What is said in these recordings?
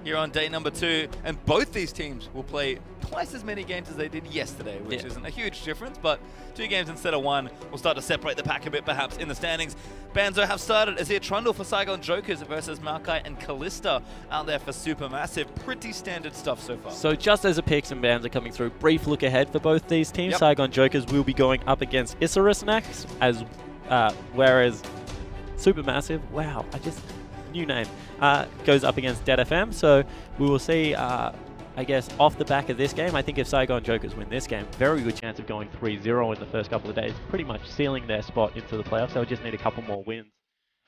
here on day number 2, and both these teams will play twice as many games as they did yesterday, which isn't a huge difference, but 2 games instead of 1 will start to separate the pack a bit perhaps in the standings. Banzo have started as here Trundle for Saigon Jokers versus Maokai and Callista out there for SuperMassive. Pretty standard stuff so far. So just as the picks and bans are coming through, brief look ahead for both these teams. Saigon Jokers will be going up against Isurus next, whereas SuperMassive, wow, new name, goes up against Dead FM. So we will see, I guess, off the back of this game, I think if Saigon Jokers win this game, very good chance of going 3-0 in the first couple of days, pretty much sealing their spot into the playoffs. They'll just need a couple more wins.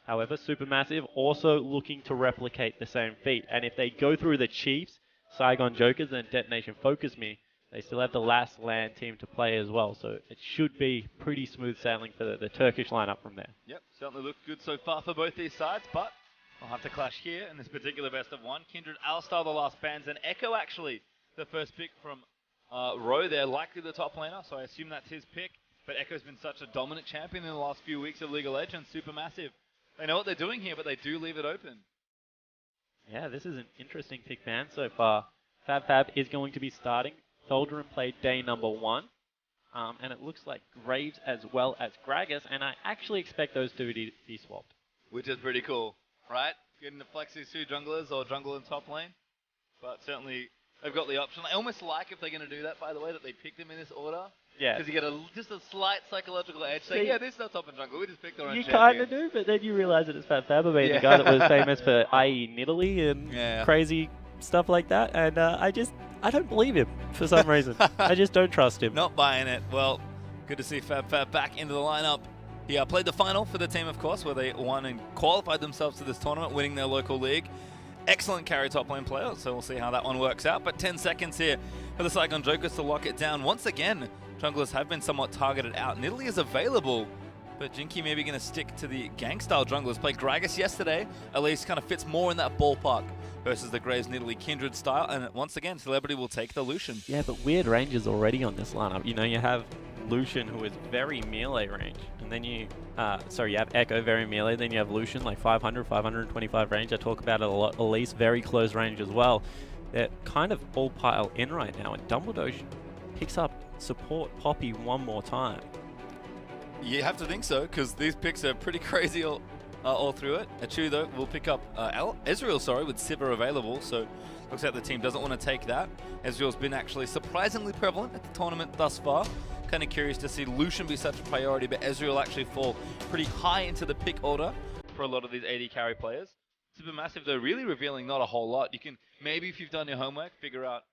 However, SuperMassive also looking to replicate the same feat. And if they go through the Chiefs, Saigon Jokers, and Detonation Focus Me, they still have the last LAN team to play as well. So it should be pretty smooth sailing for the Turkish lineup from there. Yep, certainly looked good so far for both these sides, but we'll have to clash here in this particular best of 1. Kindred, Alistar, the last bans, and Echo actually the first pick from Ro. They're likely the top laner, so I assume that's his pick. But Echo's been such a dominant champion in the last few weeks of League of Legends. SuperMassive, they know what they're doing here, but they do leave it open. Yeah, this is an interesting pick ban so far. Fab is going to be starting. Soldier played day number 1. And it looks like Graves as well as Gragas, and I actually expect those two to be swapped. Which is pretty cool, right? Getting to flex these 2 junglers or jungle in top lane. But certainly they've got the option. I almost like if they're going to do that, by the way, that they pick them in this order. Yeah. Because you get just a slight psychological edge. Saying, yeah, this is not top and jungle. We just picked our own champion. You kind of do, but then you realize that it's Fab being the guy that was famous for IE Nidalee and crazy stuff like that. And I don't believe him for some reason. I just don't trust him. Not buying it. Well, good to see Fab back into the lineup. He played the final for the team, of course, where they won and qualified themselves to this tournament, winning their local league. Excellent carry top lane player, so we'll see how that one works out. But 10 seconds here for the Saigon Jokers to lock it down. Once again, junglers have been somewhat targeted out. Nidalee is available, but Jinky maybe going to stick to the gang-style junglers. Played Gragas yesterday, at least kind of fits more in that ballpark versus the Graves Nidalee Kindred style. And once again, Celebrity will take the Lucian. Yeah, but weird ranges already on this lineup. You know, you have Lucian, who is very melee range, and then you have Echo, very melee, then you have Lucian, like 500, 525 range. I talk about it a lot. Elise, very close range as well. They're kind of all piled in right now, and Dumbledore picks up support Poppy one more time. You have to think so, because these picks are pretty crazy all through it. Achu, though, will pick up Ezreal, with Sivir available, so looks like the team doesn't want to take that. Ezreal's been actually surprisingly prevalent at the tournament thus far. Kind of curious to see Lucian be such a priority, but Ezreal actually fall pretty high into the pick order for a lot of these AD carry players. SuperMassive, though, really revealing not a whole lot. You can, maybe if you've done your homework, figure out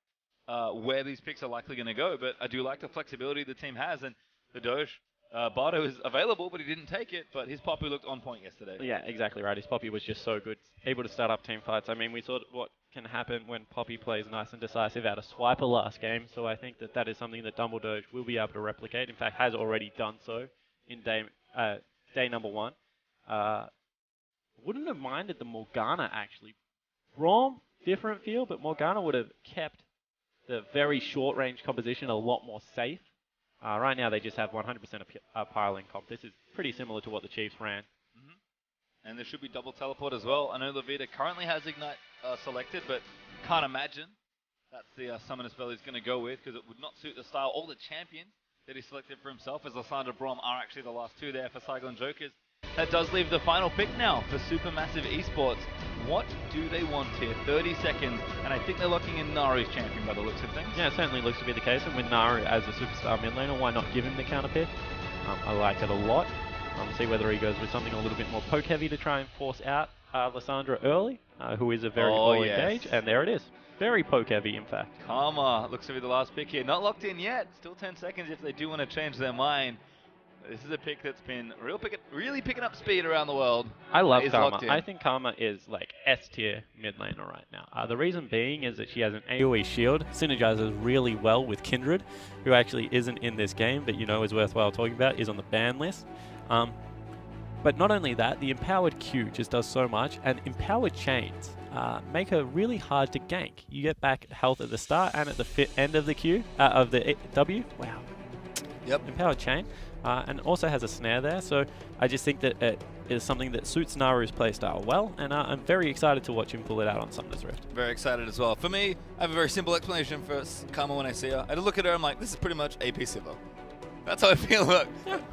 where these picks are likely going to go, but I do like the flexibility the team has, and the Doge, Bardo is available, but he didn't take it, but his Poppy looked on point yesterday. Yeah, exactly right. His Poppy was just so good, able to start up team fights. I mean, we saw what can happen when Poppy plays nice and decisive out of Swiper last game, so I think that is something that Dumbledore will be able to replicate. In fact, has already done so in day number 1. Wouldn't have minded the Morgana, actually. Braum, different feel, but Morgana would have kept the very short-range composition a lot more safe. Right now, they just have 100% of piling comp. This is pretty similar to what the Chiefs ran. And there should be double teleport as well. I know Levita currently has Ignite selected, but can't imagine that's the summoner spell he's going to go with, because it would not suit the style or the champion that he selected for himself, as Lysandra Braum are actually the last 2 there for Saigon Jokers. That does leave the final pick now for SuperMassive Esports. What do they want here? 30 seconds, and I think they're locking in Naru's champion by the looks of things. Yeah, it certainly looks to be the case, and with Naru as a superstar mid laner, why not give him the counter pick? I like it a lot. See whether he goes with something a little bit more poke heavy to try and force out Lysandra early, who is a very well engaged, and there it is. Very poke heavy, in fact. Karma looks to be the last pick here. Not locked in yet. Still 10 seconds if they do want to change their mind. This is a pick that's been really picking up speed around the world. I love Karma. I think Karma is like S-tier mid laner right now. The reason being is that she has an AoE shield, synergizes really well with Kindred, who actually isn't in this game, but you know is worthwhile talking about, is on the ban list. But not only that, the empowered Q just does so much, and empowered chains make her really hard to gank. You get back health at the start and at the end of the Q, of the W. Wow. Yep. Empowered chain. and also has a snare there. So I just think that it is something that suits Naru's playstyle well, and I'm very excited to watch him pull it out on Summoner's Rift. Very excited as well. For me, I have a very simple explanation for Karma when I see her. I look at her, I'm like, this is pretty much AP Sivir. That's how I feel. Look,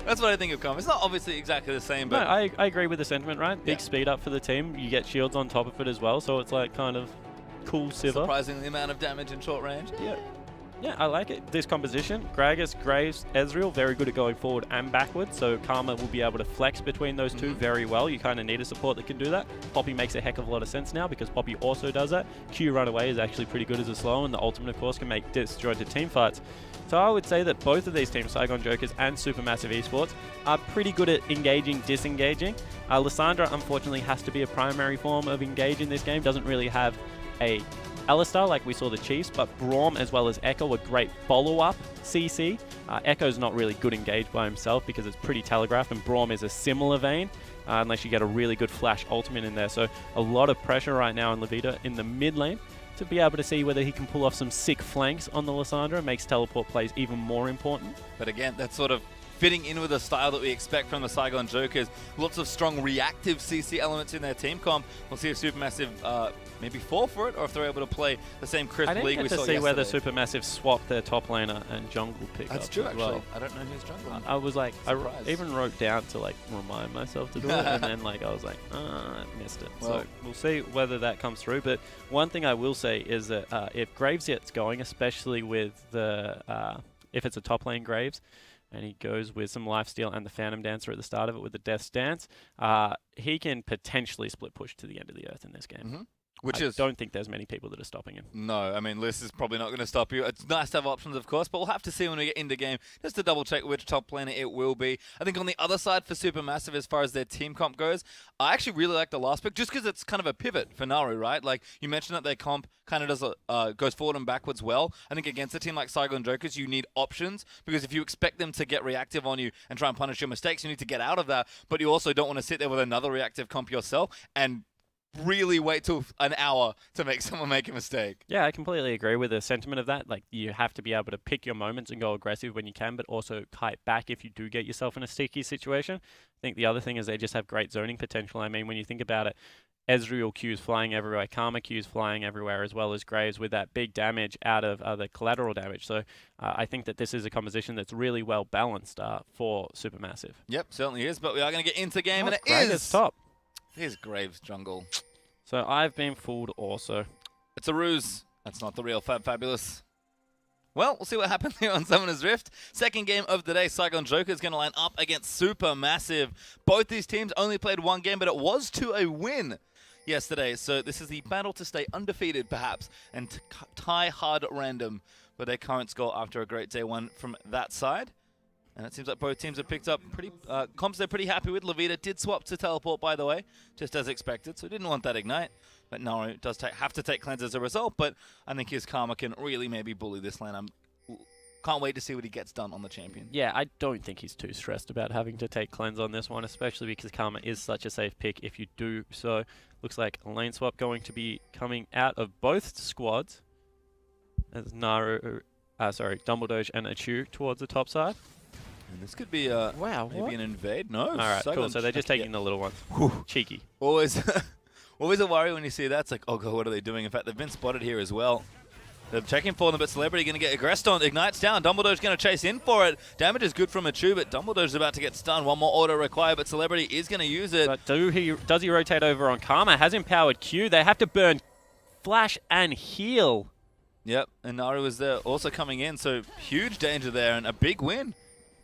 that's what I think of Karma. It's not obviously exactly the same, but no, I agree with the sentiment, right? Big speed up for the team. You get shields on top of it as well, so it's like kind of cool Sivir. Surprisingly, the amount of damage in short range. Yeah, I like it. This composition, Gragas, Graves, Ezreal, very good at going forward and backward, so Karma will be able to flex between those two very well. You kind of need a support that can do that. Poppy makes a heck of a lot of sense now because Poppy also does that. Q Runaway is actually pretty good as a slow, and the ultimate, of course, can make disjointed team fights. So I would say that both of these teams, Saigon Jokers and SuperMassive Esports, are pretty good at engaging, disengaging. Lissandra, unfortunately, has to be a primary form of engage in this game. Doesn't really have a Alistar like we saw the Chiefs, but Braum as well as Echo are great follow-up CC. Echo's not really good engaged by himself because it's pretty telegraphed, and Braum is a similar vein, unless you get a really good flash ultimate in there. So a lot of pressure right now on Levita in the mid lane to be able to see whether he can pull off some sick flanks on the Lissandra. Makes teleport plays even more important. But again, that's sort of fitting in with the style that we expect from the Saigon Jokers. Lots of strong reactive CC elements in their team comp. We'll see if SuperMassive maybe fall for it, or if they're able to play the same crisp league we saw yesterday. I didn't get to see whether SuperMassive swapped their top laner and jungle pick That's up true, as actually. well. I don't know who's jungle. I was like, I even wrote down to like remind myself to do it, and then like I was like, I missed it. Well, so we'll see whether that comes through. But one thing I will say is that if Graves gets going, especially with the if it's a top lane Graves, and he goes with some lifesteal and the Phantom Dancer at the start of it with the Death's Dance, he can potentially split push to the end of the earth in this game. I don't think there's many people that are stopping him. No, I mean, Liz is probably not going to stop you. It's nice to have options, of course, but we'll have to see when we get into game just to double check which top laner it will be. I think on the other side for SuperMassive, as far as their team comp goes, I actually really like the last pick just because it's kind of a pivot for Naru, right? Like you mentioned that their comp kind of does goes forward and backwards well. I think against a team like Saigon Jokers, you need options because if you expect them to get reactive on you and try and punish your mistakes, you need to get out of that, but you also don't want to sit there with another reactive comp yourself and really wait till an hour to make someone make a mistake. Yeah, I completely agree with the sentiment of that. Like, you have to be able to pick your moments and go aggressive when you can, but also kite back if you do get yourself in a sticky situation. I think the other thing is they just have great zoning potential. I mean, when you think about it, Ezreal Q's flying everywhere, Karma Q's flying everywhere, as well as Graves with that big damage out of the collateral damage. So I think that this is a composition that's really well balanced for SuperMassive. Yep, certainly is, but we are going to get into game, and it Gragas is top. Here's Graves jungle. So I've been fooled also. It's a ruse. That's not the real Fabulous. Well, we'll see what happens here on Summoner's Rift. Second game of the day, Saigon Jokers is going to line up against SuperMassive. Both these teams only played one game, but it was to a win yesterday. So this is the battle to stay undefeated, perhaps, and to tie hard at random for their current score after a great day one from that side. And it seems like both teams have picked up pretty comps they're pretty happy with. Levita did swap to teleport, by the way, just as expected, so didn't want that ignite. But Naru does have to take cleanse as a result, but I think his Karma can really maybe bully this lane. Can't wait to see what he gets done on the champion. Yeah, I don't think he's too stressed about having to take cleanse on this one, especially because Karma is such a safe pick if you do so. Looks like a lane swap going to be coming out of both squads as Naru, Dumbledore and Achu towards the top side. And this could be maybe an invade. No. All right, cool. So they're just taking the little ones. Whew. Cheeky. Always a worry when you see that. It's like, oh god, what are they doing? In fact, they've been spotted here as well. They're checking for them, but Celebrity going to get aggressed on. Ignites down. Dumbledore's going to chase in for it. Damage is good from Achu, but Dumbledore's about to get stunned. One more auto required, but Celebrity is going to use it. But does he rotate over on Karma? Has empowered Q. They have to burn Flash and heal. Yep, and Naru is there also coming in, so huge danger there and a big win.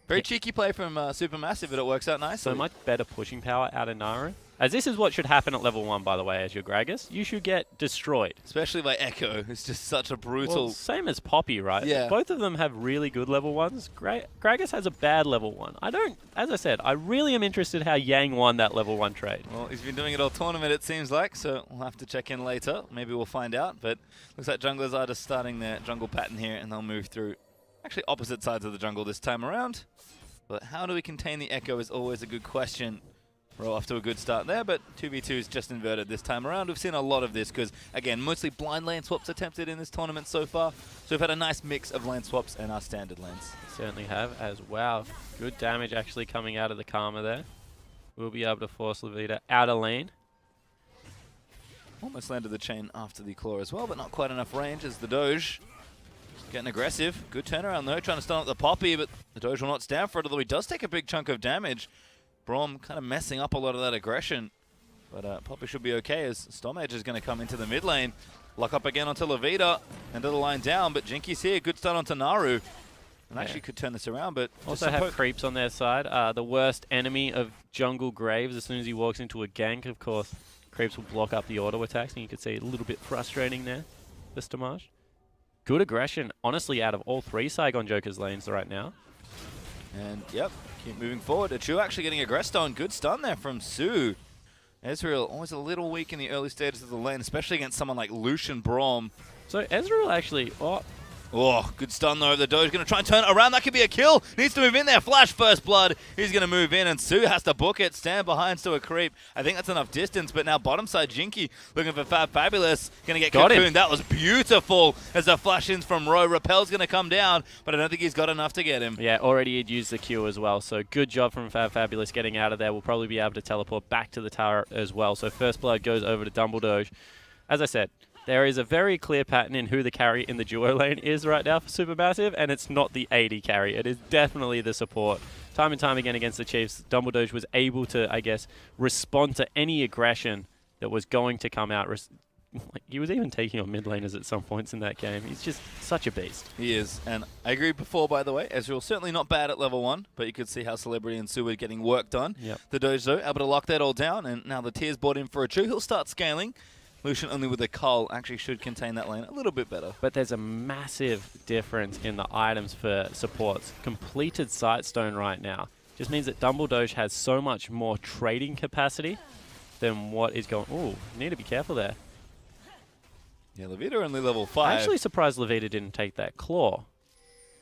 Very cheeky play from SuperMassive, but it works out nicely. So much better pushing power out of Naru. As this is what should happen at level 1, by the way, as your Gragas. You should get destroyed. Especially by Echo, who's just such a brutal... Well, same as Poppy, right? Yeah. Both of them have really good level 1s. Gragas has a bad level 1. As I said, I really am interested how Yang won that level 1 trade. Well, he's been doing it all tournament, it seems like, so we'll have to check in later. Maybe we'll find out, but looks like junglers are just starting their jungle pattern here, and they'll move through actually opposite sides of the jungle this time around. But how do we contain the Echo is always a good question Roll off to a good start there, but 2v2 is just inverted this time around. We've seen a lot of this because, again, mostly blind lane swaps attempted in this tournament so far. So we've had a nice mix of lane swaps and our standard lanes. Certainly have as well. Good damage actually coming out of the Karma there. We'll be able to force Levita out of lane. Almost landed the chain after the claw as well, but not quite enough range as the Doge getting aggressive. Good turnaround though, trying to stun up the Poppy, but the Doge will not stand for it, although he does take a big chunk of damage. Braum kind of messing up a lot of that aggression. But Poppy should be okay as Stormage is going to come into the mid lane. Lock up again onto Levita and the line down, but Jinky's here. Good start onto Naru. And actually could turn this around, but also have creeps on their side. The worst enemy of jungle Graves, as soon as he walks into a gank, of course, creeps will block up the auto attacks, and you can see a little bit frustrating there for Stormage. Good aggression, honestly, out of all three Saigon Jokers lanes right now. And, yep, keep moving forward. Achu actually getting aggressed on. Good stun there from Su. Ezreal always a little weak in the early stages of the lane, especially against someone like Lucian Braum. So Ezreal actually... Oh, good stun though. The Doge going to try and turn it around. That could be a kill. Needs to move in there. Flash first blood. He's going to move in, and Su has to book it. Stand behind to a creep. I think that's enough distance, but now bottom side Jinky looking for Fabulous. Going to get cocooned. That was beautiful as the flash ins from Rowe. Repel's going to come down, but I don't think he's got enough to get him. Yeah, already had used the Q as well, so good job from Fabulous getting out of there. We'll probably be able to teleport back to the tower as well. So first blood goes over to Dumbledore. As I said, there is a very clear pattern in who the carry in the duo lane is right now for SuperMassive, and it's not the AD carry. It is definitely the support. Time and time again against the Chiefs, Dumbledore was able to, I guess, respond to any aggression that was going to come out. He was even taking on mid laners at some points in that game. He's just such a beast. He is, and I agreed before, by the way. Ezreal certainly not bad at level 1, but you could see how Celebrity and Su were getting work done. Yep. The Doge, though, able to lock that all down, and now the Tears bought in for Achu. He'll start scaling. Lucian only with a Cull actually should contain that lane a little bit better. But there's a massive difference in the items for supports. Completed Sightstone right now just means that Dumbledore has so much more trading capacity than what is going... Ooh, need to be careful there. Yeah, Levita only level 5. I'm actually surprised Levita didn't take that Claw.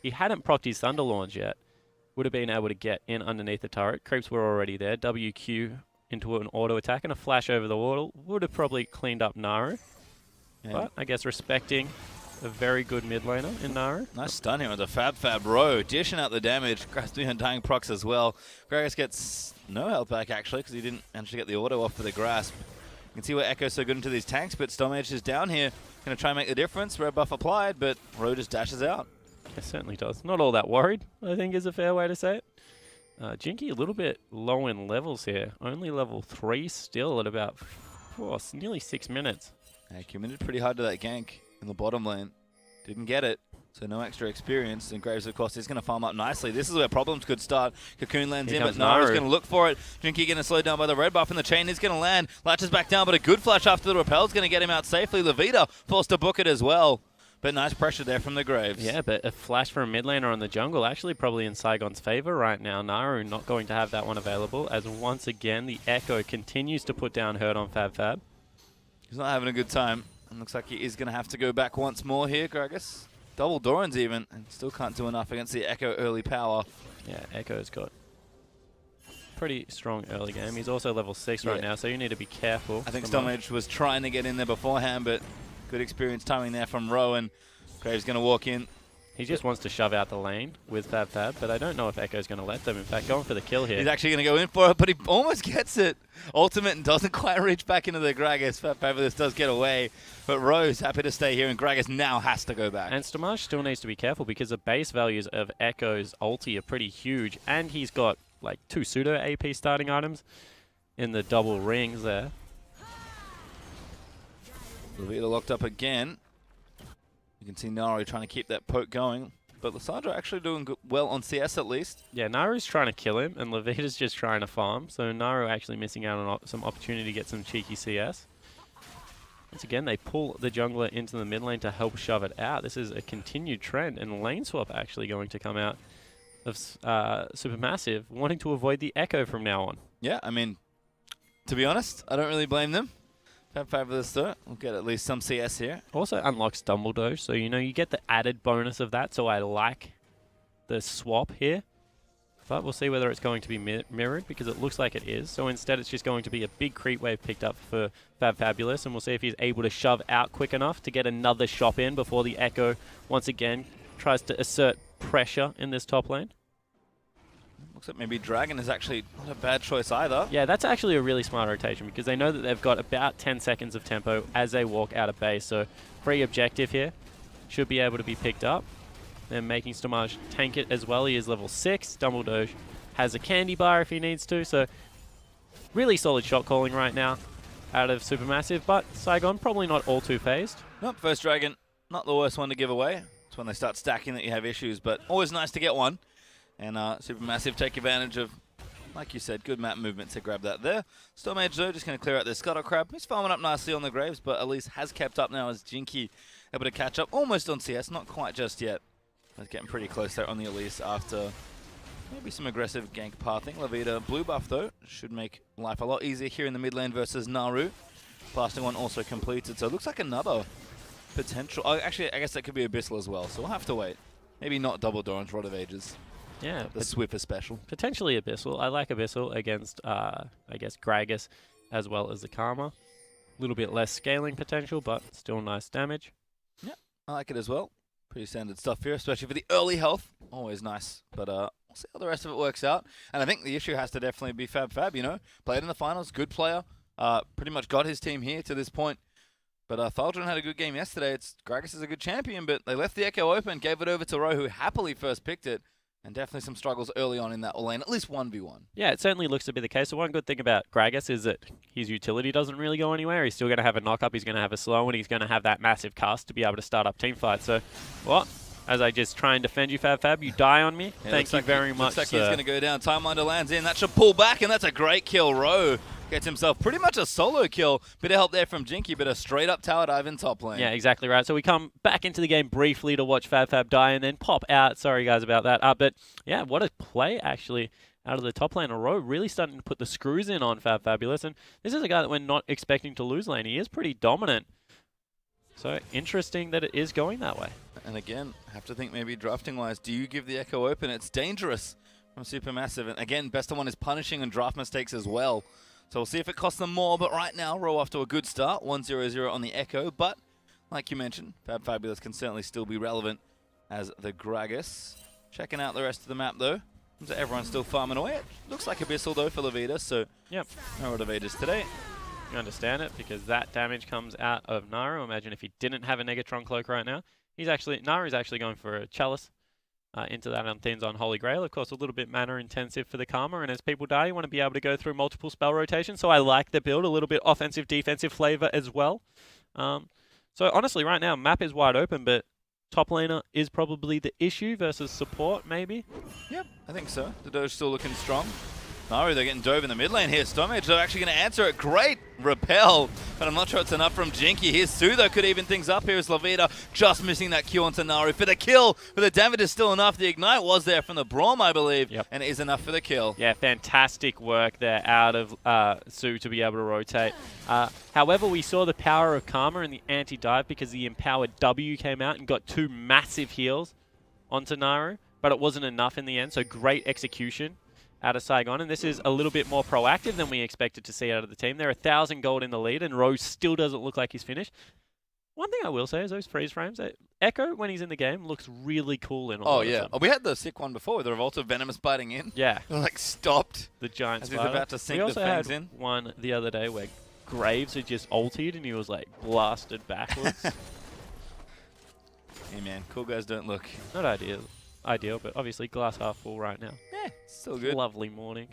He hadn't procced his Thunder Launch yet. Would have been able to get in underneath the turret. Creeps were already there. WQ into an auto attack and a flash over the wall would have probably cleaned up Naru. Yeah. But I guess respecting a very good mid laner in Naru. Nice stun here on the Fab Row, dishing out the damage. Grabs the Undying procs as well. Gragas gets no health back actually because he didn't manage to get the auto off for the grasp. You can see where Echo's so good into these tanks, but Stormage is down here. Going to try and make the difference. Red buff applied, but Row just dashes out. It certainly does. Not all that worried, I think is a fair way to say it. Jinky a little bit low in levels here. Only level 3 still at about nearly 6 minutes. He committed pretty hard to that gank in the bottom lane. Didn't get it, so no extra experience. And Graves, of course, is going to farm up nicely. This is where problems could start. Cocoon lands in, but Naru's going to look for it. Jinky getting slowed down by the red buff, and the chain is going to land. Latches back down, but a good flash after the repel's going to get him out safely. Levita forced to book it as well. But nice pressure there from the Graves. Yeah, but a flash for a mid laner on the jungle actually probably in Saigon's favor right now. Naru not going to have that one available as once again the Echo continues to put down hurt on Fab. He's not having a good time. And looks like he is going to have to go back once more here, Gragas. Double Doran's even, and still can't do enough against the Echo early power. Yeah, Echo's got pretty strong early game. He's also level 6 right now, so you need to be careful. I think Stormage was trying to get in there beforehand, but good experience timing there from Rowe, and Graves going to walk in. He just wants to shove out the lane with Fab, but I don't know if Echo's going to let them. In fact, going for the kill here. He's actually going to go in for it, but he almost gets it. Ultimate and doesn't quite reach back into the Gragas. Fabulous does get away, but Rowe's happy to stay here, and Gragas now has to go back. And Stormage still needs to be careful because the base values of Echo's ulti are pretty huge, and he's got like 2 pseudo AP starting items in the double rings there. Levita locked up again. You can see Naru trying to keep that poke going. But Lissandra actually doing well on CS at least. Yeah, Naru's trying to kill him, and Levita's just trying to farm. So Naru actually missing out on some opportunity to get some cheeky CS. Once again, they pull the jungler into the mid lane to help shove it out. This is a continued trend, and lane swap actually going to come out of SuperMassive, wanting to avoid the Echo from now on. Yeah, I mean, to be honest, I don't really blame them. Fabulous though. We'll get at least some CS here. Also unlocks Dumbledore, so you know you get the added bonus of that. So I like the swap here But we'll see whether it's going to be mirrored, because it looks like it is. So instead it's just going to be a big creep wave picked up for Fabulous, and we'll see if he's able to shove out quick enough to get another shop in before the Echo once again tries to assert pressure in this top lane. Looks like maybe Dragon is actually not a bad choice either. Yeah, that's actually a really smart rotation, because they know that they've got about 10 seconds of tempo as they walk out of base. So free objective here should be able to be picked up. They're making Stomage tank it as well. He is level 6. Dumbledore has a candy bar if he needs to. So really solid shot calling right now out of SuperMassive, but Saigon probably not all too phased. Nope, first Dragon, not the worst one to give away. It's when they start stacking that you have issues, but always nice to get one. And SuperMassive take advantage of, like you said, good map movement to grab that there. Stormage though, just going to clear out this Scuttle Crab. He's farming up nicely on the Graves, but at least has kept up now as Jinky able to catch up almost on CS, not quite just yet. But getting pretty close there on the Elise after maybe some aggressive gank pathing. Lavita blue buff though, should make life a lot easier here in the mid lane versus Naru. Blasting one also completed, so it looks like another potential. Oh, actually, I guess that could be Abyssal as well, so we'll have to wait. Maybe not double Doran's Rod of Ages. Yeah, the Swiffer special. Potentially Abyssal. I like Abyssal against, I guess, Gragas as well as the Karma. A little bit less scaling potential, but still nice damage. Yeah, I like it as well. Pretty standard stuff here, especially for the early health. Always nice, but we'll see how the rest of it works out. And I think the issue has to definitely be Fab, you know. Played in the finals, good player. Pretty much got his team here to this point. But Thaldron had a good game yesterday. Gragas is a good champion, but they left the Echo open, gave it over to Ro, who happily first picked it. And definitely some struggles early on in that lane, at least 1v1. Yeah, it certainly looks to be the case. So one good thing about Gragas is that his utility doesn't really go anywhere. He's still going to have a knock-up, he's going to have a slow, and he's going to have that massive cast to be able to start up team fights. So, what? As I just try and defend you, Fab, you die on me? Yeah, thank you very much, looks like he's going to go down. Timelander lands in. That should pull back, and that's a great kill. Ro gets himself pretty much a solo kill. Bit of help there from Jinky, but a straight-up tower dive in top lane. Yeah, exactly right. So we come back into the game briefly to watch Fab die and then pop out. Sorry, guys, about that. But, yeah, what a play, actually, out of the top lane. Ro really starting to put the screws in on Fabulous. And this is a guy that we're not expecting to lose lane. He is pretty dominant. So interesting that it is going that way. And again, have to think maybe drafting-wise, do you give the Echo open? It's dangerous from SuperMassive. And again, best of one is punishing and draft mistakes as well. So we'll see if it costs them more, but right now, Ro off to a good start, 1-0-0 on the Echo, but like you mentioned, Fabulous can certainly still be relevant as the Gragas. Checking out the rest of the map though, so everyone's still farming away. It looks like Abyssal though for Lavita, so yep, no Rod of Ages today. You understand it, because that damage comes out of Naru. Imagine if he didn't have a Negatron Cloak right now. Naru's actually going for a Chalice. Into that Unthin's on Holy Grail. Of course, a little bit mana intensive for the Karma, and as people die, you want to be able to go through multiple spell rotations, so I like the build, a little bit offensive, defensive flavor as well. So honestly, right now, map is wide open, but top laner is probably the issue versus support, maybe? Yep, I think so. The Doge still looking strong. Naru, they're getting dove in the mid lane here. Stormage, they're actually going to answer it. Great repel, but I'm not sure it's enough from Jinky. Here's Su, though, could even things up. Here's Lavita, just missing that Q onto Naru for the kill, but the damage is still enough. The Ignite was there from the Braum, I believe, and it is enough for the kill. Yeah, fantastic work there out of Su to be able to rotate. However, we saw the power of Karma in the anti-dive because the empowered W came out and got 2 massive heals onto Naru, but it wasn't enough in the end, so great execution out of Saigon, and this is a little bit more proactive than we expected to see out of the team. They're 1,000 gold in the lead, and Rose still doesn't look like he's finished. One thing I will say is those freeze frames. Echo, when he's in the game, looks really cool in all of them. Oh, we had the sick one before with the Revolta Venomous biting in. Yeah. Like, stopped. The giant spider. As he's about to sink the fangs in. We also had one the other day where Graves had just ultied, and he was, like, blasted backwards. Hey, man, cool guys don't look. Not ideal, but obviously glass half full right now. Yeah, still good. Lovely morning.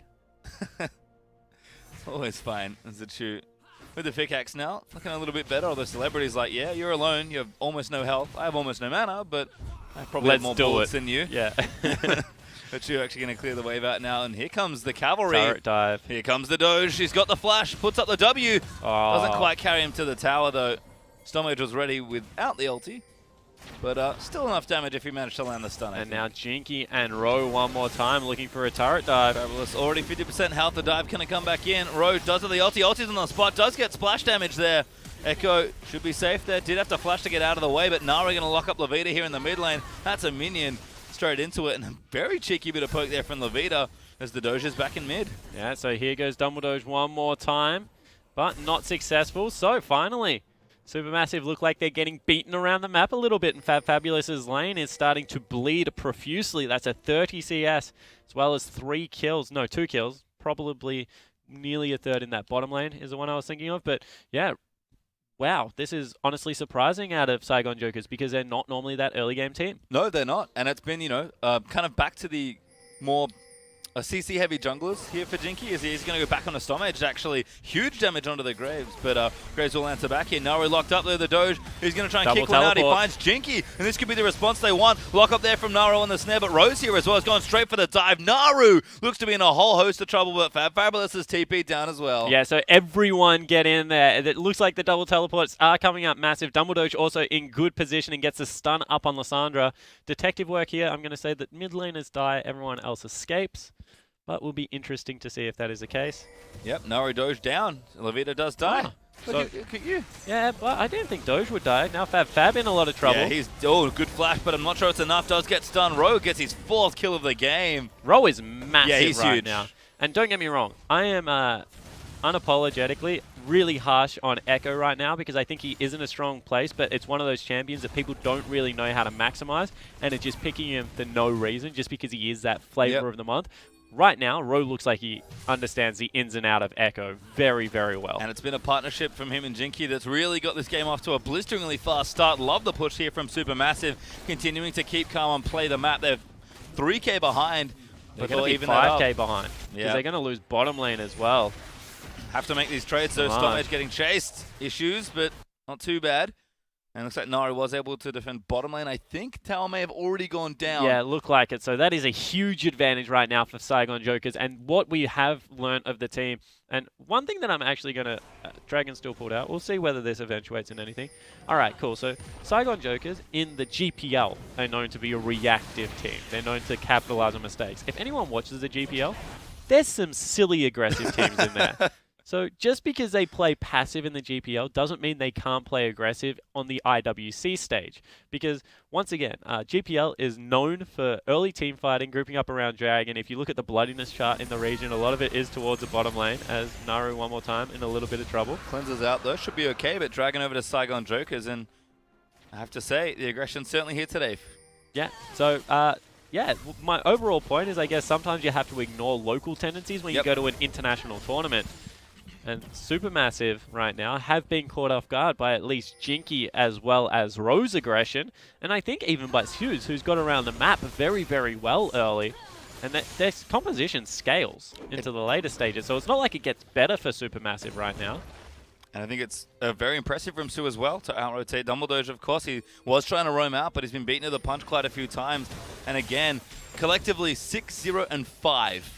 Always fine as a shoot. With the pickaxe now, looking a little bit better. Although celebrity's like, yeah, you're alone. You have almost no health. I have almost no mana, but I probably have more bullets than you. Yeah. But you're actually going to clear the wave out now. And here comes the cavalry. Turret dive. Here comes the Doge. He's got the flash. Puts up the W. Oh. Doesn't quite carry him to the tower, though. Stormage was ready without the ulti. But still enough damage if he managed to land the stun. And now Jinky and Ro one more time looking for a turret dive. Fabulous. Already 50% health. The dive can come back in. Ro does have the ulti. Ulti's on the spot. Does get splash damage there. Echo should be safe there. Did have to flash to get out of the way, but Naru going to lock up Lavita here in the mid lane. That's a minion. straight into it, and a very cheeky bit of poke there from Levita as the Doge is back in mid. Yeah, so here goes Dumbledore one more time, but not successful. So finally, SuperMassive look like they're getting beaten around the map a little bit, and Fabulous's lane is starting to bleed profusely. That's a 30 CS, as well as 2 kills, probably nearly a third in that bottom lane is the one I was thinking of. But yeah, wow, this is honestly surprising out of Saigon Jokers because they're not normally that early game team. No, they're not. And it's been, kind of back to the more CC-heavy junglers here for Jinky, as he's going to go back on a Storm Edge. Actually, huge damage onto the Graves, but Graves will answer back here. Naru locked up there, the Doge. He's going to try and kick one out. He finds Jinky, and this could be the response they want. Lock up there from Naru on the snare, but Rose here as well is going straight for the dive. Naru looks to be in a whole host of trouble, but Fabulous is TP'd down as well. Yeah, so everyone get in there. It looks like the double teleports are coming up massive. Dumbledore also in good position and gets a stun up on Lysandra. Detective work here. I'm going to say that mid laners die, everyone else escapes. But will be interesting to see if that is the case. Yep, Naru Doge down. Levita does die. Look at you. Yeah, but I didn't think Doge would die. Now Fab in a lot of trouble. Yeah, he's good flash, but I'm not sure it's enough. Does get stunned. Ro gets his 4th kill of the game. Ro is massive he's right huge now. And don't get me wrong, I am unapologetically really harsh on Echo right now because I think he is in a strong place, but it's one of those champions that people don't really know how to maximize, and it's just picking him for no reason, just because he is that flavor of the month. Right now, Ro looks like he understands the ins and out of Echo very, very well. And it's been a partnership from him and Jinky that's really got this game off to a blisteringly fast start. Love the push here from SuperMassive, continuing to keep calm and play the map. They're 3K behind. They're going to be 5K behind because they're going to lose bottom lane as well. Have to make these trades, so Storm Edge getting chased. Issues, but not too bad. And looks like Naru was able to defend bottom lane. I think Tower may have already gone down. Yeah, look like it. So that is a huge advantage right now for Saigon Jokers. And what we have learnt of the team, and one thing that I'm actually going to... Dragon still pulled out. We'll see whether this eventuates in anything. All right, cool. So Saigon Jokers in the GPL are known to be a reactive team. They're known to capitalize on mistakes. If anyone watches the GPL, there's some silly aggressive teams in there. So just because they play passive in the GPL doesn't mean they can't play aggressive on the IWC stage. Because, once again, GPL is known for early team fighting, grouping up around Dragon. If you look at the bloodiness chart in the region, a lot of it is towards the bottom lane, as Naru one more time in a little bit of trouble. Cleanses out, though. Should be okay, but Dragon over to Saigon Jokers, and I have to say, the aggression's certainly here today. Yeah, so... yeah, my overall point is, I guess, sometimes you have to ignore local tendencies when you go to an international tournament. And SuperMassive right now have been caught off guard by at least Jinky as well as Rose aggression. And I think even by Hughes, who's got around the map very, very well early. And their composition scales into the later stages. So it's not like it gets better for SuperMassive right now. And I think it's very impressive from Su as well to out-rotate Dumbledore. Of course, he was trying to roam out, but he's been beaten to the punch quite a few times. And again, collectively 6-0 and 5.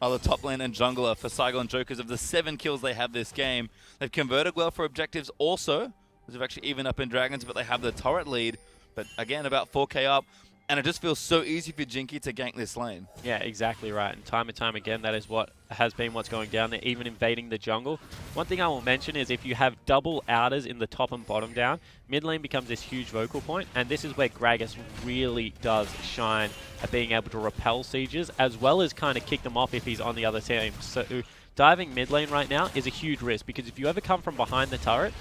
Are the top lane and jungler for Saigon Jokers of the 7 kills they have this game. They've converted well for objectives also. They've actually even up in Dragons, but they have the turret lead. But again, about 4K up. And it just feels so easy for Jinky to gank this lane. Yeah, exactly right. And time again, that is what has been what's going down there, even invading the jungle. One thing I will mention is if you have double outers in the top and bottom down, mid lane becomes this huge vocal point, and this is where Gragas really does shine at being able to repel sieges, as well as kind of kick them off if he's on the other team. So diving mid lane right now is a huge risk, because if you ever come from behind the turret,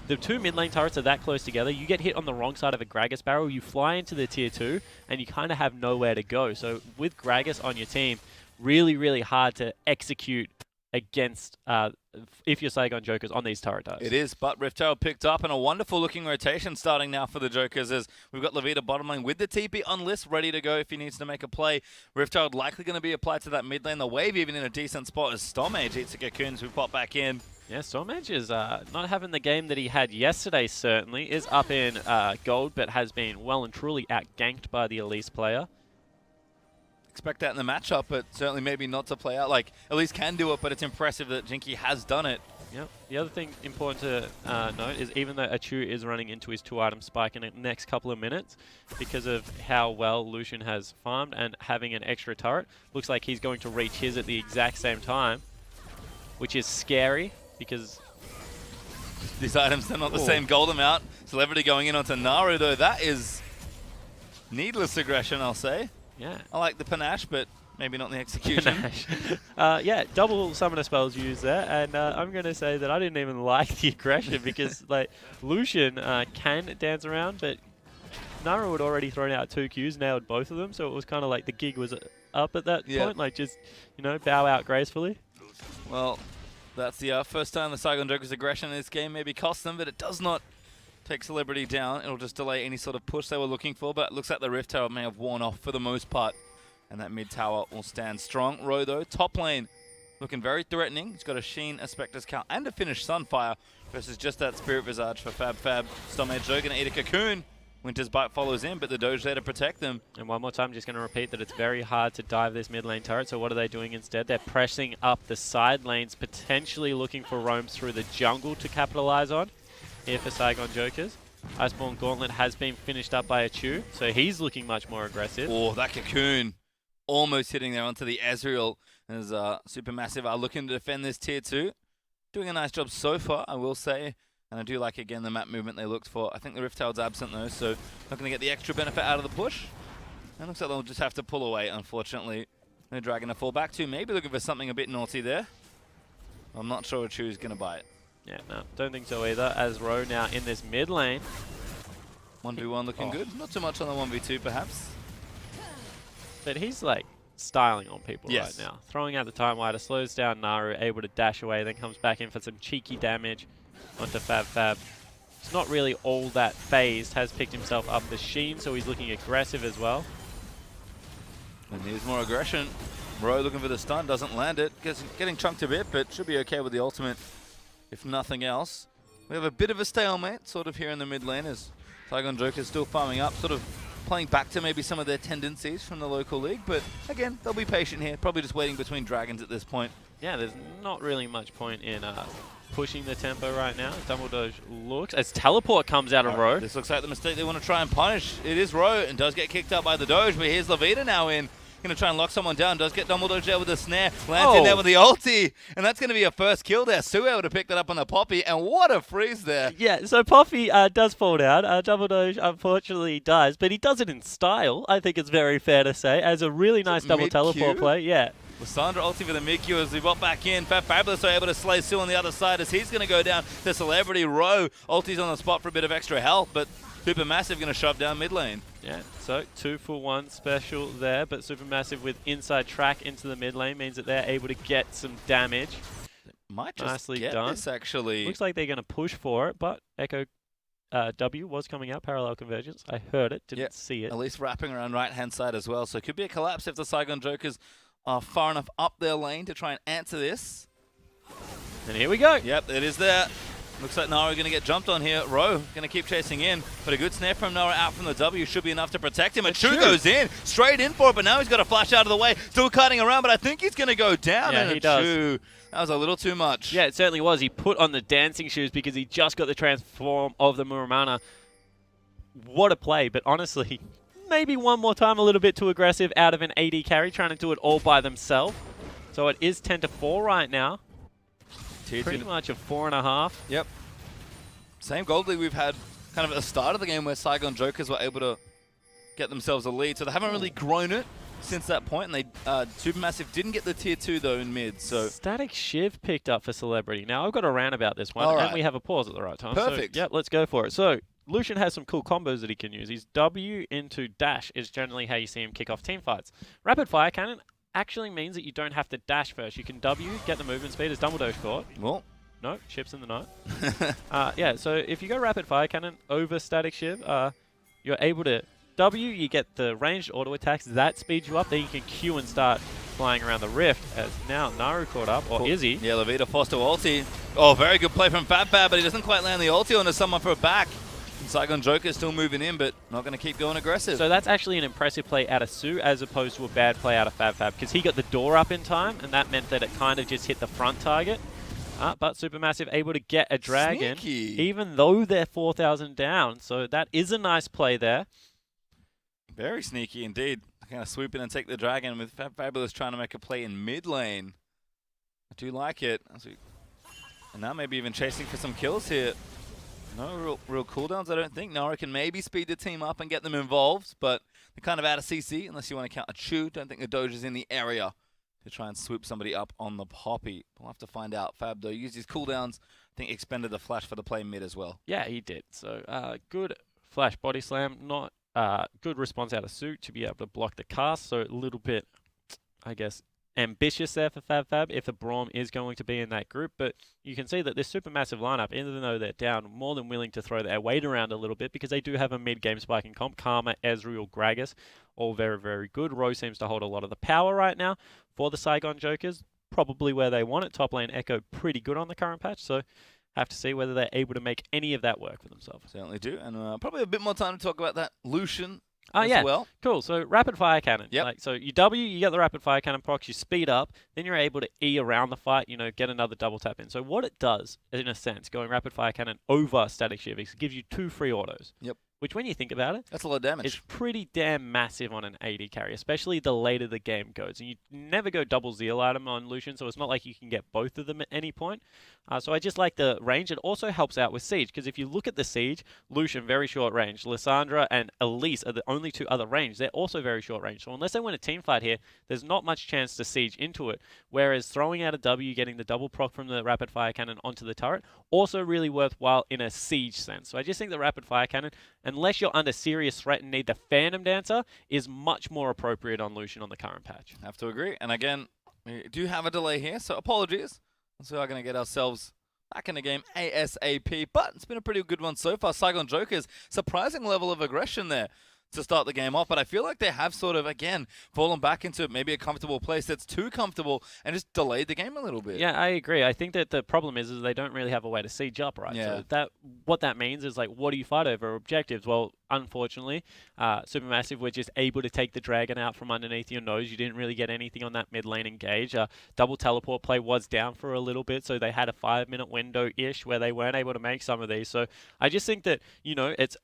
the 2 mid lane turrets are that close together, you get hit on the wrong side of a Gragas barrel, you fly into the tier 2, and you kind of have nowhere to go. So with Gragas on your team, really, really hard to execute against if you're Saigon Jokers on these turret dives. It is, but Rift Herald picked up, and a wonderful looking rotation starting now for the Jokers as we've got Levita bottom lane with the TP on list, ready to go if he needs to make a play. Rift Herald likely going to be applied to that mid lane. The wave even in a decent spot as Stormage eats the cocoons who pop back in. Yeah, Stormage is not having the game that he had yesterday, certainly. Is up in gold, but has been well and truly out-ganked by the Elise player. Expect that in the matchup, but certainly maybe not to play out. Like, Elise can do it, but it's impressive that Jinky has done it. Yep. The other thing important to note is even though Achu is running into his 2-item spike in the next couple of minutes, because of how well Lucian has farmed and having an extra turret, looks like he's going to reach his at the exact same time, which is scary. Because these items are not the same gold amount. Celebrity going in onto Naru, though. That is Needless aggression, I'll say. Yeah. I like the panache, but maybe not the execution. Yeah, double summoner spells used there, and I'm going to say that I didn't even like the aggression because like Lucian can dance around, but Naru had already thrown out 2 Qs, nailed both of them, so it was kind of like the gig was up at that point, like just, you know, bow out gracefully. Well, that's the first time the Saigon Jokers' aggression in this game maybe cost them, but it does not take Celebrity down. It'll just delay any sort of push they were looking for, but it looks like the Rift Tower may have worn off for the most part, and that mid tower will stand strong. Ro, though, top lane, looking very threatening. He's got a Sheen, a Spectre's Cowl, and a finished Sunfire versus just that Spirit Visage for Fab. Storm Edge Joe gonna eat a Cocoon. Winter's Bite follows in, but the Doge there to protect them. And one more time, just going to repeat that it's very hard to dive this mid lane turret, so what are they doing instead? They're pressing up the side lanes, potentially looking for roams through the jungle to capitalize on here for Saigon Jokers. Iceborne Gauntlet has been finished up by a Chu, so he's looking much more aggressive. Oh, that Cocoon almost hitting there onto the Ezreal as SuperMassive are looking to defend this tier 2. Doing a nice job so far, I will say. And I do like, again, the map movement they looked for. I think the Rift Tower's absent, though, so not going to get the extra benefit out of the push. And looks like they'll just have to pull away, unfortunately. No Dragon to fall back to. Maybe looking for something a bit naughty there. I'm not sure Chu's going to buy it. Yeah, no, don't think so either. As Ro now in this mid lane. 1v1 looking good. Not too much on the 1v2, perhaps. But he's, like, styling on people yes. right now. Throwing out the Time Wider, slows down Naru, able to dash away, then comes back in for some cheeky damage onto Fab. It's not really all that phased, has picked himself up the Sheen, so he's looking aggressive as well. And needs more aggression. Ro looking for the stun, doesn't land it. Getting chunked a bit, but should be okay with the ultimate, if nothing else. We have a bit of a stalemate, sort of here in the mid lane, as Saigon Jokers still farming up, sort of playing back to maybe some of their tendencies from the local league. But again, they'll be patient here, probably just waiting between dragons at this point. Yeah, there's not really much point in pushing the tempo right now. Double Doge looks as teleport comes out of Ro. This looks like the mistake they want to try and punish. It is Ro and does get kicked out by the Doge, but here's Levita now in. Going to try and lock someone down. Does get Double Doge there with the snare. Lands in there with the ulti. And that's going to be a first kill there. Sue able to pick that up on the Poppy. And what a freeze there. Yeah, so Poppy does fall down. Double Doge unfortunately dies, but he does it in style, I think it's very fair to say, as a really nice double teleport play. Yeah. Lissandra ulti for the mid-Q as we bot back in. Fabulous are able to slay Sue on the other side as he's going to go down to Celebrity. Ro ulti's on the spot for a bit of extra help, but SuperMassive going to shove down mid lane. Yeah, so 2-for-1 special there, but SuperMassive with inside track into the mid lane means that they're able to get some damage. Might just nicely get done. This, actually. Looks like they're going to push for it, but Echo W was coming out, parallel convergence. I heard it, didn't see it. At least wrapping around right-hand side as well. So it could be a collapse if the Saigon Jokers are far enough up their lane to try and answer this. And here we go. Yep, it is there. Looks like Nara going to get jumped on here. Ro going to keep chasing in, but a good snare from Nara out from the W should be enough to protect him. And Chu goes in, straight in for it, but now he's got to flash out of the way. Still cutting around, but I think he's going to go down. Yeah, and he does. Chu, that was a little too much. Yeah, it certainly was. He put on the dancing shoes because he just got the transform of the Muramana. What a play, but honestly, maybe one more time a little bit too aggressive out of an AD carry, trying to do it all by themselves. So it is 10-4 right now. Pretty much a 4.5. Yep. Same gold lead we've had kind of at the start of the game where Saigon Jokers were able to get themselves a lead. So they haven't really grown it since that point. And they SuperMassive didn't get the tier 2 though in mid. So Static Shiv picked up for Celebrity. Now I've got a rant about this one, and we have a pause at the right time. Perfect. So, yep, let's go for it. So Lucian has some cool combos that he can use. His W into dash is generally how you see him kick off team fights. Rapid Fire Cannon actually means that you don't have to dash first. You can W, get the movement speed as Double Doge caught. Well. No, chips in the night. Yeah, so if you go Rapid Fire Cannon over Static Shiv, you're able to W, you get the ranged auto attacks, that speeds you up, then you can Q and start flying around the rift, as now Naru caught up, or is he? Yeah, Levita forced to ulti. Oh, very good play from Fab, but he doesn't quite land the ulti onto someone for a back. And Saigon Joker still moving in, but not going to keep going aggressive. So that's actually an impressive play out of Sue, as opposed to a bad play out of Fab, because he got the door up in time, and that meant that it kind of just hit the front target. But SuperMassive able to get a dragon, even though they're 4,000 down. So that is a nice play there. Very sneaky indeed. Kind of swoop in and take the dragon with Fabulous trying to make a play in mid lane. I do like it. And now maybe even chasing for some kills here. No real cooldowns, I don't think. Nara can maybe speed the team up and get them involved, but they're kind of out of CC unless you want to count a Chew. Don't think the Doge is in the area to try and swoop somebody up on the Poppy. We'll have to find out. Fab, though, used his cooldowns. I think expended the flash for the play mid as well. Yeah, he did. So good flash body slam. Not good response out of suit to be able to block the cast. So a little bit, I guess, ambitious there for Fab if the Braum is going to be in that group. But you can see that this Supermassive lineup, even though they're down, more than willing to throw their weight around a little bit because they do have a mid-game spiking comp. Karma, Ezreal, Gragas, all very, very good. Rose seems to hold a lot of the power right now for the Saigon Jokers. Probably where they want it. Top lane Echo pretty good on the current patch, so have to see whether they're able to make any of that work for themselves. Certainly do, and probably a bit more time to talk about that Lucian as yeah. well. Cool. So rapid fire cannon. Yep. Like, so you W, you get the rapid fire cannon procs, you speed up, then you're able to E around the fight, you know, get another double tap in. So what it does, in a sense, going rapid fire cannon over static shift, it gives you 2 free autos. Yep. Which, when you think about it, that's a lot of damage. It's pretty damn massive on an AD carry, especially the later the game goes. And you never go double Zeal item on Lucian, so it's not like you can get both of them at any point. So I just like the range. It also helps out with Siege, because if you look at the Siege, Lucian, very short range. Lissandra and Elise are the only 2 other range. They're also very short range. So unless they win a team fight here, there's not much chance to Siege into it. Whereas throwing out a W, getting the double proc from the rapid fire cannon onto the turret, also really worthwhile in a Siege sense. So I just think the rapid fire cannon, unless you're under serious threat and need the Phantom Dancer, is much more appropriate on Lucian on the current patch. Have to agree. And again, we do have a delay here, so apologies. So we're going to get ourselves back in the game ASAP, but it's been a pretty good one so far. Saigon Jokers, surprising level of aggression there to start the game off, but I feel like they have sort of, again, fallen back into maybe a comfortable place that's too comfortable and just delayed the game a little bit. Yeah, I agree. I think that the problem is they don't really have a way to siege up, right? Yeah. So what that means is, like, what do you fight over? Objectives? Well, unfortunately, Supermassive were just able to take the dragon out from underneath your nose. You didn't really get anything on that mid lane engage. Double teleport play was down for a little bit, so they had a 5-minute window-ish where they weren't able to make some of these. So I just think that, you know, it's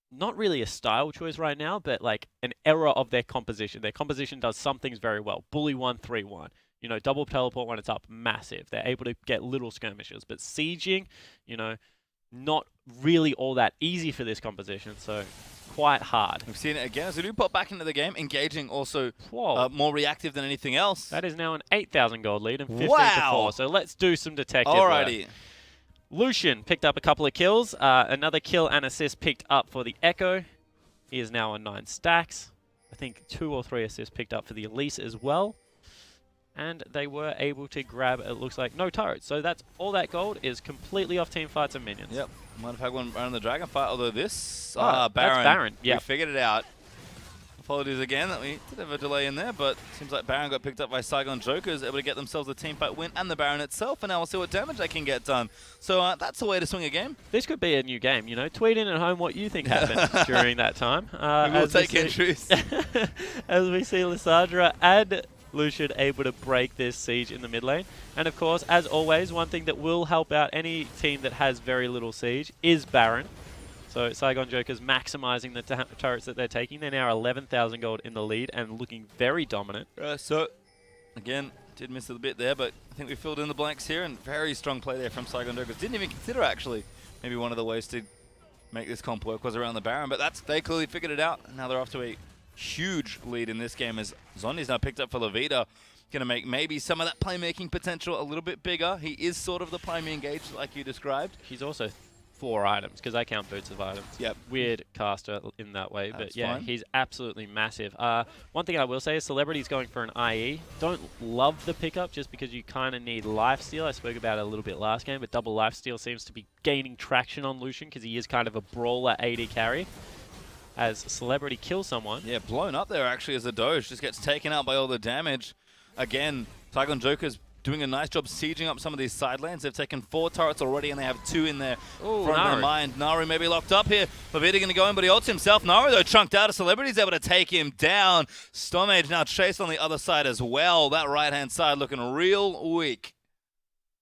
not really a style choice right now, but like an error of their composition. Their composition does some things very well. Bully 1-3-1. You know, double teleport when it's up, massive. They're able to get little skirmishes. But sieging, you know, not really all that easy for this composition, so quite hard. We've seen it again as we do pop back into the game, engaging also more reactive than anything else. That is now an 8,000 gold lead and 15 wow. to 4. So let's do some detective Alrighty. work. Lucian picked up a couple of kills. Another kill and assist picked up for the Echo. He is now on 9 stacks. I think 2 or 3 assists picked up for the Elise as well. And they were able to grab, it looks like, no turrets. So that's all that gold is completely off team fights and minions. Yep. Might have had one around the dragon fight, although this... Baron. That's Baron. Yeah. We figured it out. Apologies again that we did have a delay in there, but seems like Baron got picked up by Saigon Jokers, able to get themselves a team fight win and the Baron itself, and now we'll see what damage they can get done. So that's a way to swing a game. This could be a new game, you know. Tweet in at home what you think happened during that time. We will take entries. As we see Lissandra and Lucian able to break this siege in the mid lane. And of course, as always, one thing that will help out any team that has very little siege is Baron. So Saigon Jokers maximizing the turrets that they're taking. They're now 11,000 gold in the lead and looking very dominant. So, again, did miss a bit there, but I think we filled in the blanks here, and very strong play there from Saigon Jokers. Didn't even consider, actually, maybe one of the ways to make this comp work was around the Baron, but they clearly figured it out. Now they're off to a huge lead in this game as Zondi's now picked up for Levita. Going to make maybe some of that playmaking potential a little bit bigger. He is sort of the primary engaged like you described. He's also 4 items, because I count boots of items. Yep. Weird caster in that way, That's but yeah, fine. He's absolutely massive. One thing I will say is Celebrity's going for an IE. Don't love the pickup just because you kind of need lifesteal. I spoke about it a little bit last game, but double lifesteal seems to be gaining traction on Lucian because he is kind of a brawler AD carry. As Celebrity kills someone. Yeah, blown up there actually as the Doge just gets taken out by all the damage. Again, Saigon Jokers doing a nice job sieging up some of these side lanes. They've taken 4 turrets already and they have 2 in their front of their mind. Naru may be locked up here. Levita going to go in, but he ults himself. Naru, though, chunked out. A Celebrity's able to take him down. Stormage now chased on the other side as well. That right-hand side looking real weak.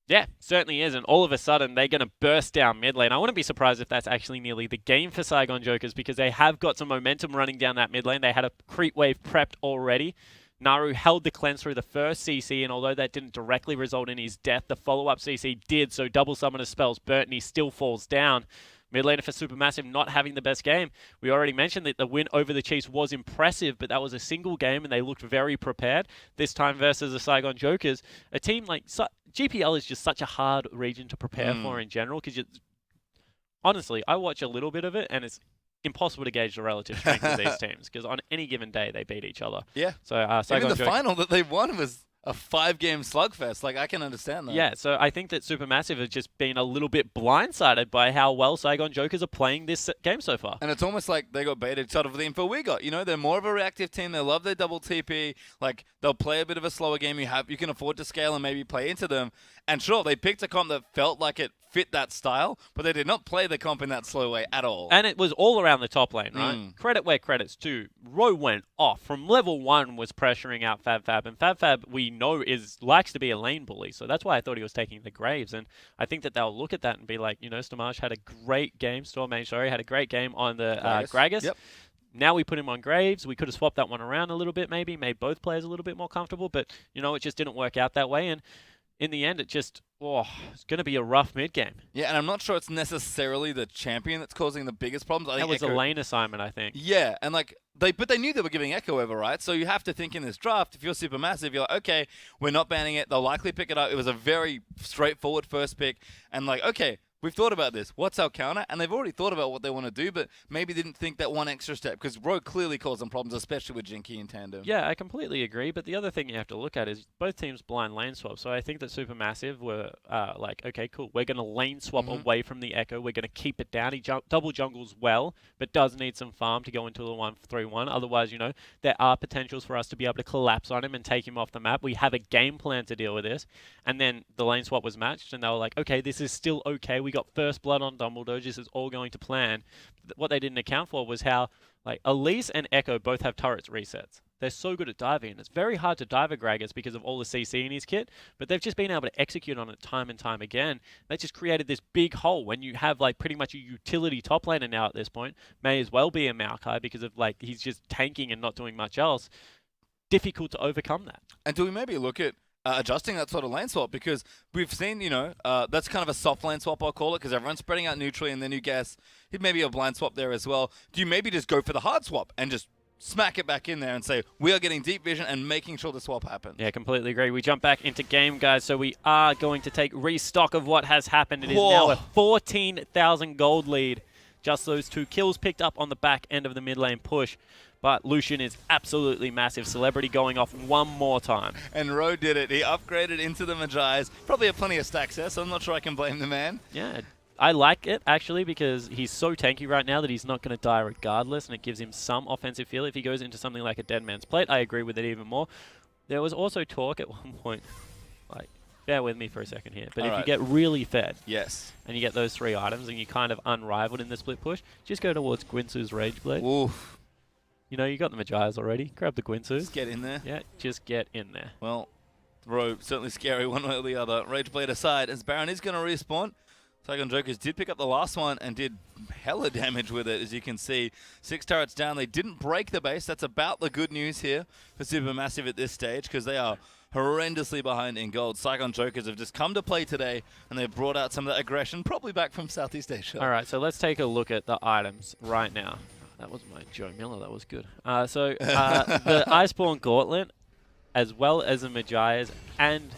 Yeah, certainly is, and all of a sudden they're going to burst down mid lane. I wouldn't be surprised if that's actually nearly the game for Saigon Jokers because they have got some momentum running down that mid lane. They had a creep wave prepped already Naru held the cleanse through the first CC, and although that didn't directly result in his death, the follow-up CC did, so double summoner spells burnt, and he still falls down. Mid laner for SuperMassive not having the best game. We already mentioned that the win over the Chiefs was impressive, but that was a single game and they looked very prepared. This time versus the Saigon Jokers, a team like GPL is just such a hard region to prepare for in general, because honestly, I watch a little bit of it and it's impossible to gauge the relative strength of these teams, because on any given day they beat each other. Yeah. So Saigon Even the final that they won was a 5-game slugfest. Like, I can understand that. Yeah, so I think that SuperMassive has just been a little bit blindsided by how well Saigon Jokers are playing this game so far. And it's almost like they got baited sort of for the info we got. You know, they're more of a reactive team. They love their double TP. Like, they'll play a bit of a slower game. You can afford to scale and maybe play into them. And sure, they picked a comp that felt like it fit that style, but they did not play the comp in that slow way at all. And it was all around the top lane, right? Credit where credit's due. Ro went off. From level 1 was pressuring out FabFab, and FabFab we know likes to be a lane bully, so that's why I thought he was taking the Graves, and I think that they'll look at that and be like, you know, Stormage had a great game, had a great game on the Gragas. Yep. Now we put him on Graves. We could have swapped that one around a little bit, maybe made both players a little bit more comfortable, but, you know, it just didn't work out that way, and in the end, it just, it's going to be a rough mid-game. Yeah, and I'm not sure it's necessarily the champion that's causing the biggest problems. I think that was a lane assignment, I think. Yeah, and like, but they knew they were giving Echo over, right? So you have to think in this draft, if you're SuperMassive, you're like, okay, we're not banning it. They'll likely pick it up. It was a very straightforward first pick. And like, okay, we've thought about this. What's our counter? And they've already thought about what they want to do, but maybe didn't think that one extra step, because Rogue clearly caused them problems, especially with Jinky in tandem. Yeah, I completely agree, but the other thing you have to look at is both teams blind lane swap. So I think that SuperMassive were like, okay, cool, we're going to lane swap away from the Echo. We're going to keep it down. He double jungles well, but does need some farm to go into the 1-3-1. Otherwise, you know, there are potentials for us to be able to collapse on him and take him off the map. We have a game plan to deal with this. And then the lane swap was matched, and they were like, okay, this is still okay. We got first blood on Dumbledore. This is all going to plan. What they didn't account for was how, like, Elise and Echo both have turrets resets. They're so good at diving, and it's very hard to dive a Gragas because of all the CC in his kit, but they've just been able to execute on it time and time again. That just created this big hole when you have, like, pretty much a utility top laner now at this point. May as well be a Maokai because of, like, he's just tanking and not doing much else. Difficult to overcome that. And do we maybe look at adjusting that sort of lane swap, because we've seen, you know, that's kind of a soft lane swap, I'll call it, because everyone's spreading out neutrally, and then you guess it may be a blind swap there as well. Do you maybe just go for the hard swap and just smack it back in there and say, we are getting deep vision and making sure the swap happens? Yeah, completely agree. We jump back into game, guys, so we are going to take restock of what has happened. It is now a 14,000 gold lead. Just those 2 kills picked up on the back end of the mid lane push. But Lucian is absolutely massive. Celebrity going off one more time. And Ro did it. He upgraded into the Magi's. Probably have plenty of stacks there, so I'm not sure I can blame the man. Yeah, I like it, actually, because he's so tanky right now that he's not going to die regardless, and it gives him some offensive feel. If he goes into something like a Dead Man's Plate, I agree with it even more. There was also talk at one point, like, bear with me for a second here, but if you get really fed, yes, and you get those 3 items, and you're kind of unrivaled in the split push, just go towards Gwinsu's Rage Blade. Oof. You know, you got the Magi's already. Grab the Gwinsu. Just get in there. Yeah, just get in there. Well, Ro, certainly scary one way or the other. Rage Blade aside, as Baron is going to respawn. Saigon Jokers did pick up the last one and did hella damage with it, as you can see. 6 turrets down. They didn't break the base. That's about the good news here for SuperMassive at this stage, because they are horrendously behind in gold. Saigon Jokers have just come to play today, and they've brought out some of that aggression, probably back from Southeast Asia. All right, so let's take a look at the items right now. That was my Joe Miller. That was good. The Iceborne Gauntlet, as well as a Magi's and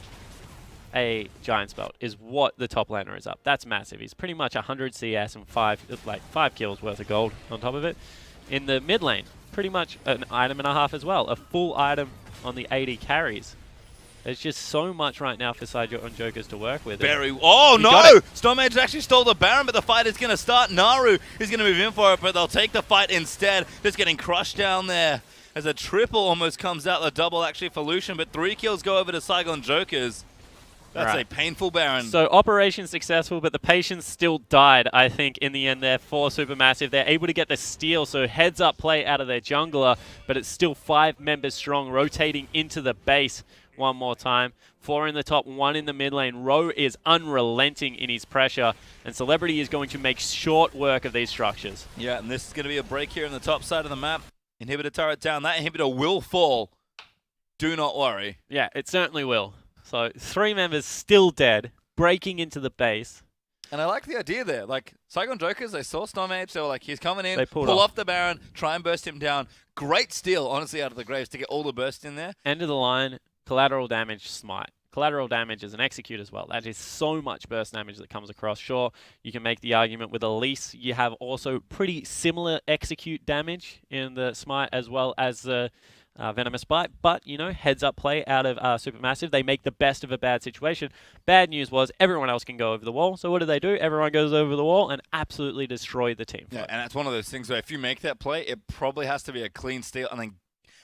a Giant's Belt, is what the top laner is up. That's massive. He's pretty much 100 CS and 5 kills worth of gold on top of it. In the mid lane, pretty much an item and a half as well. A full item on the 80 carries. There's just so much right now for Saigon Jokers to work with. Oh no! Stormage actually stole the Baron, but the fight is going to start. Naru is going to move in for it, but they'll take the fight instead. Just getting crushed down there as a triple almost comes out. The double actually for Lucian, but 3 kills go over to Saigon Jokers. That's a painful Baron. So operation successful, but the patience still died, I think, in the end there for SuperMassive. They're able to get the steal, so heads up play out of their jungler, but it's still 5 members strong, rotating into the base. One more time. 4 in the top, 1 in the mid lane. Ro is unrelenting in his pressure, and Celebrity is going to make short work of these structures. Yeah, and this is going to be a break here on the top side of the map. Inhibitor turret down. That inhibitor will fall. do not worry. Yeah, it certainly will. So 3 members still dead, breaking into the base. And I like the idea there. Like, Saigon Jokers, they saw Stormage. They were like, he's coming in. They pull off the Baron, try and burst him down. Great steal, honestly, out of the Graves to get all the burst in there. End of the line, collateral damage, smite. Collateral damage is an execute as well. That is so much burst damage that comes across. Sure, you can make the argument with Elise. You have also pretty similar execute damage in the smite as well as the Venomous Bite. But, you know, heads up play out of SuperMassive. They make the best of a bad situation. Bad news was everyone else can go over the wall. So what do? Everyone goes over the wall and absolutely destroy the team. Yeah, and that's one of those things where if you make that play, it probably has to be a clean steal and then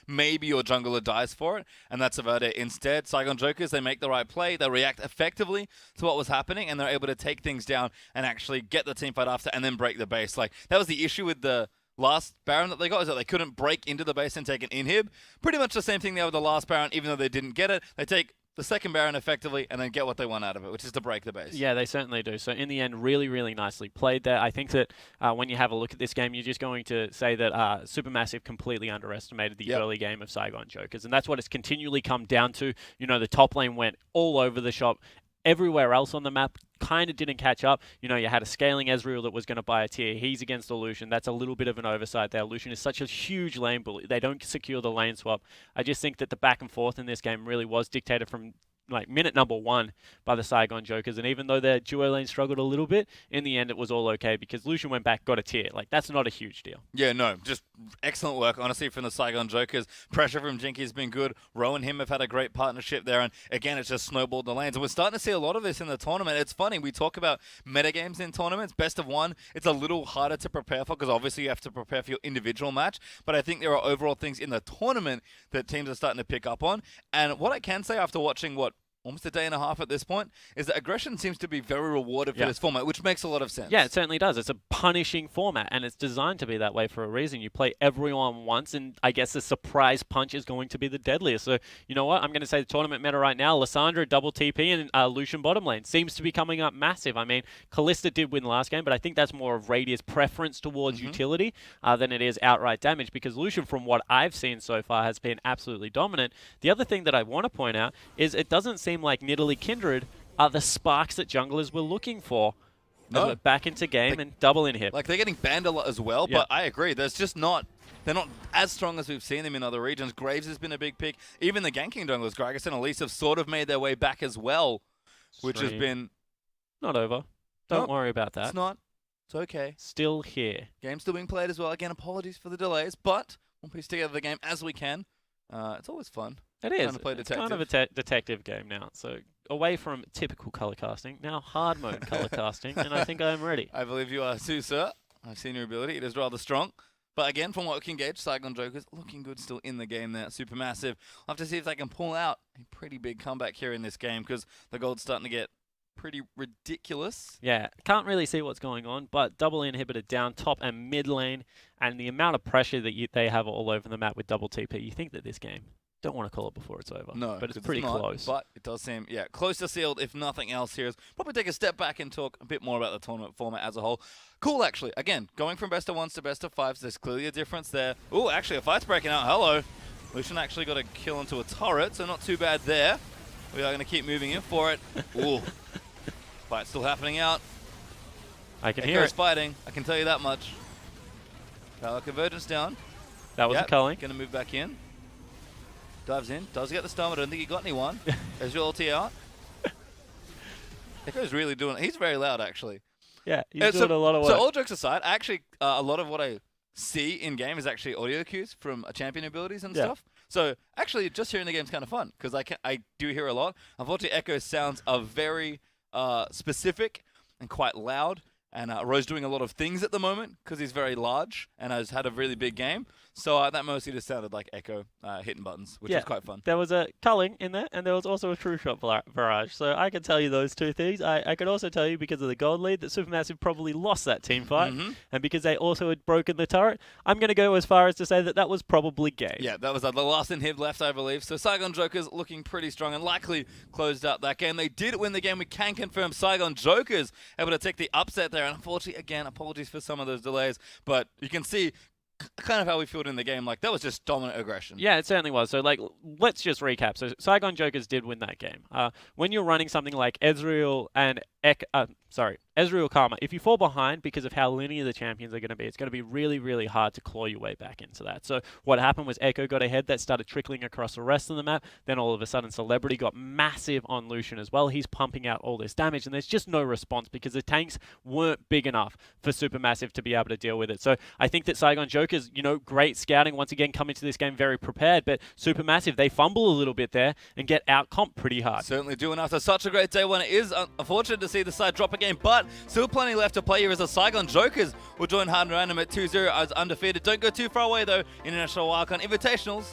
maybe your jungler dies for it, and that's about it. Instead, Saigon Jokers, they make the right play, they react effectively to what was happening, and they're able to take things down and actually get the team fight after and then break the base. Like, that was the issue with the last Baron that they got, is that they couldn't break into the base and take an inhib. Pretty much the same thing there with the last Baron, even though they didn't get it. They take the second Baron effectively and then get what they want out of it, which is to break the base. Yeah, they certainly do. So in the end, really, really nicely played there. I think that when you have a look at this game, you're just going to say that SuperMassive completely underestimated the early game of Saigon Jokers. And that's what it's continually come down to. You know, the top lane went all over the shop. Everywhere else on the map kind of didn't catch up. You know, you had a scaling Ezreal that was going to buy a tier. He's against the Lucian. That's a little bit of an oversight there. Lucian is such a huge lane bully. They don't secure the lane swap. I just think that the back and forth in this game really was dictated from like minute number 1 by the Saigon Jokers, and even though their duo lane struggled a little bit, in the end it was all okay because Lucian went back, got a tier. Like, that's not a huge deal. Yeah, no, just excellent work, honestly, from the Saigon Jokers. Pressure from Jinky has been good. Ro and him have had a great partnership there, and again, it's just snowballed the lanes. And we're starting to see a lot of this in the tournament. It's funny, we talk about metagames in tournaments, best of one. It's a little harder to prepare for because obviously you have to prepare for your individual match, but I think there are overall things in the tournament that teams are starting to pick up on. And what I can say after watching almost a day and a half at this point, is that aggression seems to be very rewarded for this format, which makes a lot of sense. Yeah, it certainly does. It's a punishing format, and it's designed to be that way for a reason. You play everyone once, and I guess the surprise punch is going to be the deadliest. So, you know what? I'm going to say the tournament meta right now, Lissandra, double TP, and Lucian bottom lane seems to be coming up massive. I mean, Kalista did win last game, but I think that's more of Radia's preference towards utility than it is outright damage, because Lucian, from what I've seen so far, has been absolutely dominant. The other thing that I want to point out is it doesn't seem like Nidalee Kindred are the sparks that junglers were looking for. No. Back into game and double inhib. Like, they're getting banned a lot as well, but I agree. There's just not... They're not as strong as we've seen them in other regions. Graves has been a big pick. Even the ganking junglers, Gragas and Elise, have sort of made their way back as well, which has been... Not over. Don't worry about that. It's not. It's okay. Still here. Game's still being played as well. Again, apologies for the delays, but we'll piece together the game as we can. It's always fun. It is. It's kind of a detective game now. So away from typical color casting, now hard mode color casting, and I think I am ready. I believe you are too, sir. I've seen your ability. It is rather strong. But again, from what we can gauge, Saigon Jokers looking good still in the game there. SuperMassive. I'll have to see if they can pull out a pretty big comeback here in this game, because the gold's starting to get pretty ridiculous. Yeah, can't really see what's going on, but double inhibitor down top and mid lane, and the amount of pressure that they have all over the map with double TP, you think that this game, don't want to call it before it's over. No, but it's pretty close. But it does seem, close to sealed, if nothing else here. Probably take a step back and talk a bit more about the tournament format as a whole. Cool, actually. Again, going from best of ones to best of fives, there's clearly a difference there. Ooh, actually, a fight's breaking out. Hello. Lucian actually got a kill into a turret, so not too bad there. We are going to keep moving in for it. Ooh. Fight's still happening out. I can hear it. Fighting, I can tell you that much. Power convergence down. That was a culling. Going to move back in. Dives in, does get the stun, I don't think he got anyone. Ezreal ulti out. Echo's really doing it. He's very loud, actually. Yeah, he's doing a lot of work. So all jokes aside, actually, a lot of what I see in-game is actually audio cues from champion abilities and stuff. So actually, just hearing the game is kind of fun, because I do hear a lot. Unfortunately, Echo's sounds are very specific and quite loud. And Ro's doing a lot of things at the moment because he's very large and has had a really big game. So that mostly just sounded like Echo hitting buttons, which was quite fun. There was a culling in there, and there was also a true shot barrage. So I can tell you those two things. I could also tell you, because of the gold lead, that SuperMassive probably lost that team fight. And because they also had broken the turret, I'm going to go as far as to say that that was probably game. Yeah, that was the last inhib left, I believe. So Saigon Jokers looking pretty strong and likely closed out that game. They did win the game. We can confirm Saigon Jokers able to take the upset there. And unfortunately, again, apologies for some of those delays. But you can see kind of how we felt in the game. Like, that was just dominant aggression. Yeah, it certainly was. So, like, let's just recap. So, Saigon Jokers did win that game. When you're running something like Ezreal and Ezreal Karma, if you fall behind because of how linear the champions are going to be, it's going to be really, really hard to claw your way back into that. So what happened was Echo got ahead, that started trickling across the rest of the map. Then all of a sudden Celebrity got massive on Lucian as well. He's pumping out all this damage, and there's just no response because the tanks weren't big enough for SuperMassive to be able to deal with it. So I think that Saigon Jokers, you know, great scouting, once again come into this game very prepared, but SuperMassive, they fumble a little bit there and get out-comped pretty hard. Certainly do, and after such a great day one, it is unfortunate to see the side drop again, but still plenty left to play here as the Saigon Jokers will join Hard and Random at 2-0 as undefeated. Don't go too far away though. International Wildcard Invitationals